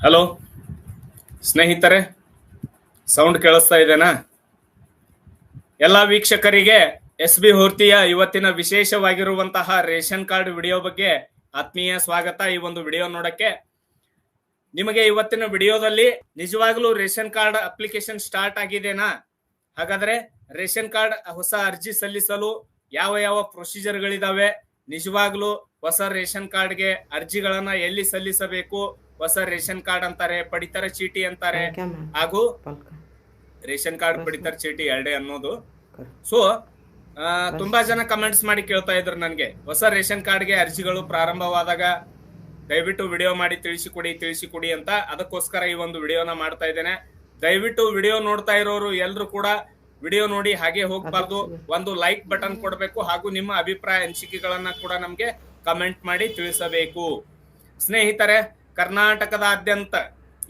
Hello ಸ್ನೇಹಿತರೆ, sound ಕೇಳಿಸ್ತಾ ಇದೆನಾ? ಎಲ್ಲ ವೀಕ್ಷಕರಿಗೆ ಎಸ್ ಬಿ ಹೋರ್ತಿಯ ಇವತ್ತಿನ ವಿಶೇಷವಾಗಿರುವಂತಹ ರೇಷನ್ ಕಾರ್ಡ್ ವಿಡಿಯೋ ಬಗ್ಗೆ ಆತ್ಮೀಯ ಸ್ವಾಗತ. ಈ ಒಂದು ವಿಡಿಯೋ ನೋಡಕ್ಕೆ ನಿಮಗೆ ಇವತ್ತಿನ ವಿಡಿಯೋದಲ್ಲಿ ನಿಜವಾಗ್ಲೂ ರೇಷನ್ ಕಾರ್ಡ್ ಅಪ್ಲಿಕೇಶನ್ ಸ್ಟಾರ್ಟ್ ಆಗಿದೆನಾ? ಹಾಗಾದ್ರೆ ರೇಷನ್ ಕಾರ್ಡ್ ಹೊಸ ಅರ್ಜಿ ಸಲ್ಲಿಸಲು ಯಾವ ಯಾವ ಪ್ರೊಸೀಜರ್ಗಳಿದಾವೆ, ನಿಜವಾಗ್ಲೂ ಹೊಸ ರೇಷನ್ ಕಾರ್ಡ್ಗೆ ಅರ್ಜಿಗಳನ್ನ ಎಲ್ಲಿ ಸಲ್ಲಿಸಬೇಕು, ಹೊಸ ರೇಷನ್ ಕಾರ್ಡ್ ಅಂತಾರೆ, ಪಡಿತರ ಚೀಟಿ ಅಂತಾರೆ, ಹಾಗೂ ರೇಷನ್ ಕಾರ್ಡ್ ಪಡಿತರ ಚೀಟಿ ಎರಡೇ ಅನ್ನೋದು. ಸೊ ತುಂಬಾ ಜನ ಕಮೆಂಟ್ಸ್ ಮಾಡಿ ಕೇಳ್ತಾ ಇದ್ರು ನನ್ಗೆ, ಹೊಸ ರೇಷನ್ ಕಾರ್ಡ್ಗೆ ಅರ್ಜಿಗಳು ಪ್ರಾರಂಭವಾದಾಗ ದಯವಿಟ್ಟು ವಿಡಿಯೋ ಮಾಡಿ ತಿಳಿಸಿಕೊಡಿ ಅಂತ. ಅದಕ್ಕೋಸ್ಕರ ಈ ಒಂದು ವಿಡಿಯೋನ ಮಾಡ್ತಾ ಇದ್ದೇನೆ. ದಯವಿಟ್ಟು ವಿಡಿಯೋ ನೋಡ್ತಾ ಇರೋರು ಎಲ್ರು ಕೂಡ ವಿಡಿಯೋ ನೋಡಿ ಹಾಗೆ ಹೋಗ್ಬಾರ್ದು, ಒಂದು ಲೈಕ್ ಬಟನ್ ಕೊಡಬೇಕು, ಹಾಗೂ ನಿಮ್ಮ ಅಭಿಪ್ರಾಯ ಅನಿಸಿಕೆಗಳನ್ನ ಕೂಡ ನಮ್ಗೆ ಕಮೆಂಟ್ ಮಾಡಿ ತಿಳಿಸಬೇಕು. ಸ್ನೇಹಿತರೆ, ಕರ್ನಾಟಕದಾದ್ಯಂತ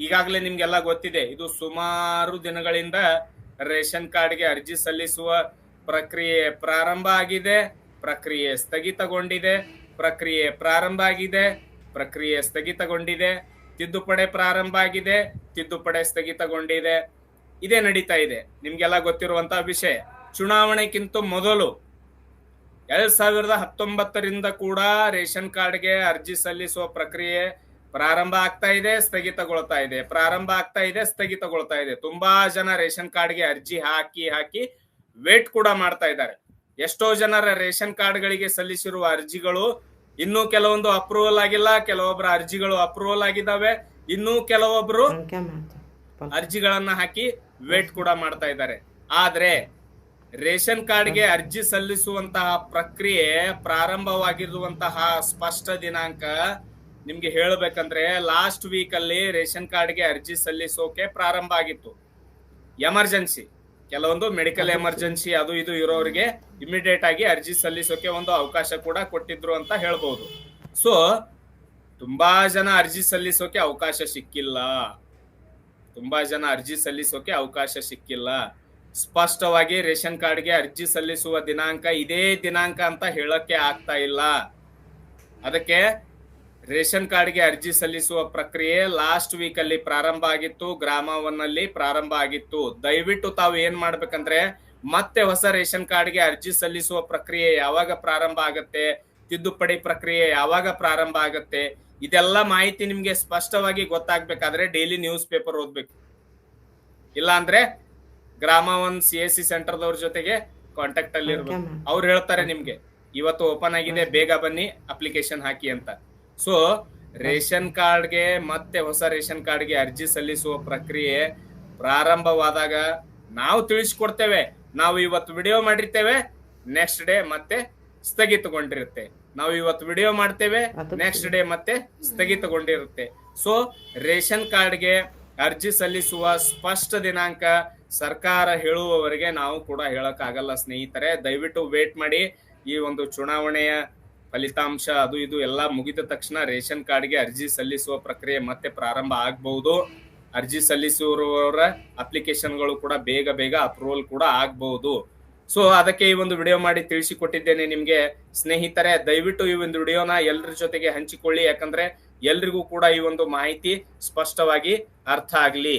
ಈಗಾಗಲೇ ನಿಮ್ಗೆಲ್ಲ ಗೊತ್ತಿದೆ, ಇದು ಸುಮಾರು ದಿನಗಳಿಂದ ರೇಷನ್ ಕಾರ್ಡ್ಗೆ ಅರ್ಜಿ ಸಲ್ಲಿಸುವ ಪ್ರಕ್ರಿಯೆ ಪ್ರಾರಂಭ ಆಗಿದೆ, ಪ್ರಕ್ರಿಯೆ ಸ್ಥಗಿತಗೊಂಡಿದೆ, ಪ್ರಕ್ರಿಯೆ ಪ್ರಾರಂಭ ಆಗಿದೆ, ಪ್ರಕ್ರಿಯೆ ಸ್ಥಗಿತಗೊಂಡಿದೆ, ತಿದ್ದುಪಡಿ ಪ್ರಾರಂಭ ಆಗಿದೆ, ತಿದ್ದುಪಡಿ ಸ್ಥಗಿತಗೊಂಡಿದೆ. ಇದೇ ನಡೀತಾ ಇದೆ, ನಿಮ್ಗೆಲ್ಲ ಗೊತ್ತಿರುವಂತಹ ವಿಷಯ. ಚುನಾವಣೆಗಿಂತ ಮೊದಲು 2019ರಿಂದ ಕೂಡ ರೇಷನ್ ಕಾರ್ಡ್ಗೆ ಅರ್ಜಿ ಸಲ್ಲಿಸುವ ಪ್ರಕ್ರಿಯೆ ಪ್ರಾರಂಭ ಆಗ್ತಾ ಇದೆ, ಸ್ಥಗಿತಗೊಳ್ತಾ ಇದೆ, ಪ್ರಾರಂಭ ಆಗ್ತಾ ಇದೆ, ಸ್ಥಗಿತಗೊಳ್ತಾ ಇದೆ. ತುಂಬಾ ಜನ ರೇಷನ್ ಕಾರ್ಡ್ಗೆ ಅರ್ಜಿ ಹಾಕಿ ವೇಟ್ ಕೂಡ ಮಾಡ್ತಾ ಇದ್ದಾರೆ. ಎಷ್ಟೋ ಜನರ ರೇಷನ್ ಕಾರ್ಡ್ಗಳಿಗೆ ಸಲ್ಲಿಸಿರುವ ಅರ್ಜಿಗಳು ಇನ್ನೂ ಕೆಲವೊಂದು ಅಪ್ರೂವಲ್ ಆಗಿಲ್ಲ, ಕೆಲವೊಬ್ಬರ ಅರ್ಜಿಗಳು ಅಪ್ರೂವಲ್ ಆಗಿದ್ದಾವೆ, ಇನ್ನೂ ಕೆಲವೊಬ್ರು ಅರ್ಜಿಗಳನ್ನ ಹಾಕಿ ವೇಟ್ ಕೂಡ ಮಾಡ್ತಾ ಇದ್ದಾರೆ. ಆದ್ರೆ ರೇಷನ್ ಕಾರ್ಡ್ಗೆ ಅರ್ಜಿ ಸಲ್ಲಿಸುವಂತಹ ಪ್ರಕ್ರಿಯೆ ಪ್ರಾರಂಭವಾಗಿರುವಂತಹ ಸ್ಪಷ್ಟ ದಿನಾಂಕ ನಿಮ್ಗೆ ಹೇಳಬೇಕಂದ್ರೆ ಲಾಸ್ಟ್ ವೀಕ್ ಅಲ್ಲಿ ರೇಷನ್ ಕಾರ್ಡ್ಗೆ ಅರ್ಜಿ ಸಲ್ಲಿಸೋಕೆ ಪ್ರಾರಂಭ ಆಗಿತ್ತು. ಎಮರ್ಜೆನ್ಸಿ, ಕೆಲವೊಂದು ಮೆಡಿಕಲ್ ಎಮರ್ಜೆನ್ಸಿ ಅದು ಇದು ಇರೋರಿಗೆ ಇಮಿಡಿಯೇಟ್ ಆಗಿ ಅರ್ಜಿ ಸಲ್ಲಿಸೋಕೆ ಒಂದು ಅವಕಾಶ ಕೂಡ ಕೊಟ್ಟಿದ್ರು ಅಂತ ಹೇಳ್ಬೋದು. ಸೊ ತುಂಬಾ ಜನ ಅರ್ಜಿ ಸಲ್ಲಿಸೋಕೆ ಅವಕಾಶ ಸಿಕ್ಕಿಲ್ಲ, ಸ್ಪಷ್ಟವಾಗಿ ರೇಷನ್ ಕಾರ್ಡ್ಗೆ ಅರ್ಜಿ ಸಲ್ಲಿಸುವ ದಿನಾಂಕ ಇದೇ ದಿನಾಂಕ ಅಂತ ಹೇಳಕ್ಕೆ ಆಗ್ತಾ ಇಲ್ಲ. ಅದಕ್ಕೆ ರೇಷನ್ ಕಾರ್ಡ್ಗೆ ಅರ್ಜಿ ಸಲ್ಲಿಸುವ ಪ್ರಕ್ರಿಯೆ ಲಾಸ್ಟ್ ವೀಕ್ ಅಲ್ಲಿ ಪ್ರಾರಂಭ ಆಗಿತ್ತು, ಗ್ರಾಮ 1 ಅಲ್ಲಿ ಪ್ರಾರಂಭ ಆಗಿತ್ತು. ದಯವಿಟ್ಟು ತಾವು ಏನ್ ಮಾಡ್ಬೇಕಂದ್ರೆ ಮತ್ತೆ ಹೊಸ ರೇಷನ್ ಕಾರ್ಡ್ಗೆ ಅರ್ಜಿ ಸಲ್ಲಿಸುವ ಪ್ರಕ್ರಿಯೆ ಯಾವಾಗ ಪ್ರಾರಂಭ ಆಗತ್ತೆ, ತಿದ್ದುಪಡಿ ಪ್ರಕ್ರಿಯೆ ಯಾವಾಗ ಪ್ರಾರಂಭ ಆಗತ್ತೆ, ಇದೆಲ್ಲ ಮಾಹಿತಿ ನಿಮ್ಗೆ ಸ್ಪಷ್ಟವಾಗಿ ಗೊತ್ತಾಗ್ಬೇಕಾದ್ರೆ ಡೈಲಿ ನ್ಯೂಸ್ ಪೇಪರ್ ಓದ್ಬೇಕು. ಇಲ್ಲ ಅಂದ್ರೆ ಗ್ರಾಮ 1 CSC ಸೆಂಟರ್ದವ್ರ ಜೊತೆಗೆ ಕಾಂಟ್ಯಾಕ್ಟ್ ಅಲ್ಲಿ ಇರ್ಬೇಕು. ಅವ್ರು ಹೇಳ್ತಾರೆ ನಿಮ್ಗೆ ಇವತ್ತು ಓಪನ್ ಆಗಿದೆ, ಬೇಗ ಬನ್ನಿ ಅಪ್ಲಿಕೇಶನ್ ಹಾಕಿ ಅಂತ. ಸೊ ರೇಷನ್ ಕಾರ್ಡ್ಗೆ ಮತ್ತೆ ಹೊಸ ರೇಷನ್ ಕಾರ್ಡ್ಗೆ ಅರ್ಜಿ ಸಲ್ಲಿಸುವ ಪ್ರಕ್ರಿಯೆ ಪ್ರಾರಂಭವಾದಾಗ ನಾವು ತಿಳಿಸ್ಕೊಡ್ತೇವೆ. ನಾವು ಇವತ್ತು ವಿಡಿಯೋ ಮಾಡಿರ್ತೇವೆ, ನೆಕ್ಸ್ಟ್ ಡೇ ಮತ್ತೆ ಸ್ಥಗಿತಗೊಂಡಿರುತ್ತೆ. ನಾವು ಇವತ್ತು ವಿಡಿಯೋ ಮಾಡ್ತೇವೆ, ನೆಕ್ಸ್ಟ್ ಡೇ ಮತ್ತೆ ಸ್ಥಗಿತಗೊಂಡಿರುತ್ತೆ. ಸೊ ರೇಷನ್ ಕಾರ್ಡ್ಗೆ ಅರ್ಜಿ ಸಲ್ಲಿಸುವ ಸ್ಪಷ್ಟ ದಿನಾಂಕ ಸರ್ಕಾರ ಹೇಳುವವರೆಗೆ ನಾವು ಕೂಡ ಹೇಳಕ್ ಆಗಲ್ಲ ಸ್ನೇಹಿತರೆ. ದಯವಿಟ್ಟು ವೇಟ್ ಮಾಡಿ. ಈ ಒಂದು ಚುನಾವಣೆಯ ಫಲಿತಾಂಶ ಅದು ಇದು ಎಲ್ಲ ಮುಗಿದ ತಕ್ಷಣ ರೇಷನ್ ಕಾರ್ಡ್ಗೆ ಅರ್ಜಿ ಸಲ್ಲಿಸುವ ಪ್ರಕ್ರಿಯೆ ಮತ್ತೆ ಪ್ರಾರಂಭ ಆಗಬಹುದು. ಅರ್ಜಿ ಸಲ್ಲಿಸುವವರ ಅಪ್ಲಿಕೇಶನ್ಗಳು ಕೂಡ ಬೇಗ ಅಪ್ರೂವಲ್ ಕೂಡ ಆಗಬಹುದು. ಸೊ ಅದಕ್ಕೆ ಈ ಒಂದು ವಿಡಿಯೋ ಮಾಡಿ ತಿಳಿಸಿಕೊಟ್ಟಿದ್ದೇನೆ ನಿಮ್ಗೆ. ಸ್ನೇಹಿತರೆ, ದಯವಿಟ್ಟು ಈ ಒಂದು ವಿಡಿಯೋನ ಎಲ್ಲರ ಜೊತೆಗೆ ಹಂಚಿಕೊಳ್ಳಿ, ಯಾಕಂದ್ರೆ ಎಲ್ರಿಗೂ ಕೂಡ ಈ ಒಂದು ಮಾಹಿತಿ ಸ್ಪಷ್ಟವಾಗಿ ಅರ್ಥ ಆಗ್ಲಿ.